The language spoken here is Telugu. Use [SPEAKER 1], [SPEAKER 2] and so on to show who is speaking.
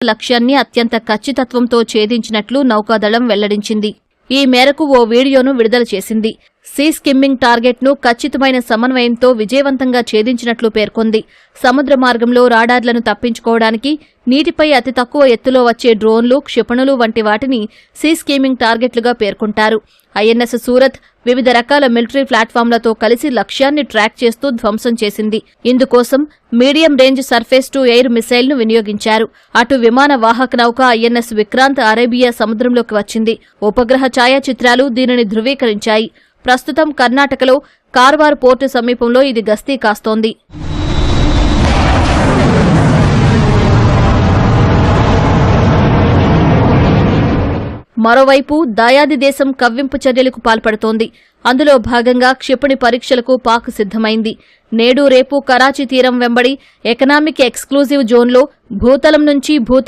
[SPEAKER 1] లక్ష్యాన్ని అత్యంత ఖచ్చితత్వంతో ఛేదించినట్లు నౌకాదళం వెల్లడించింది. ఈ మేరకు ఓ వీడియోను విడుదల చేసింది. సీ స్కిమ్మింగ్ టార్గెట్ను ఖచ్చితమైన సమన్వయంతో విజయవంతంగా ఛేదించినట్లు పేర్కొంది. సముద్ర మార్గంలో రాడార్లను తప్పించుకోవడానికి నీటిపై అతి తక్కువ ఎత్తులో వచ్చే డ్రోన్లు, క్షిపణులు వంటి వాటిని సీ స్కిమ్మింగ్ టార్గెట్లుగా పేర్కొంటారు. ఐఎన్ఎస్ సూరత్ వివిధ రకాల మిలిటరీ ప్లాట్ఫామ్లతో కలిసి లక్ష్యాన్ని ట్రాక్ చేస్తూ ధ్వంసం చేసింది. ఇందుకోసం medium range surface to air మిసైల్ను వినియోగించారు. అటు విమాన వాహక నౌక ఐఎన్ఎస్ విక్రాంత్ అరేబియా సముద్రంలోకి వచ్చింది. ఉపగ్రహ ఛాయాచిత్రాలు దీనిని ధృవీకరించాయి. ప్రస్తుతం కర్ణాటకలో కార్వార్ పోర్టు సమీపంలో ఇది గస్తీ కాస్తోంది. మరోవైపు దాయాది దేశం కవ్వింపు చర్యలకు పాల్పడుతోంది. అందులో భాగంగా క్షిపణి పరీక్షలకు పాక్ సిద్ధమైంది. నేడు రేపు కరాచీ తీరం వెంబడి ఎకనామిక్ ఎక్స్క్లూజివ్ జోన్లో భూతలం నుంచి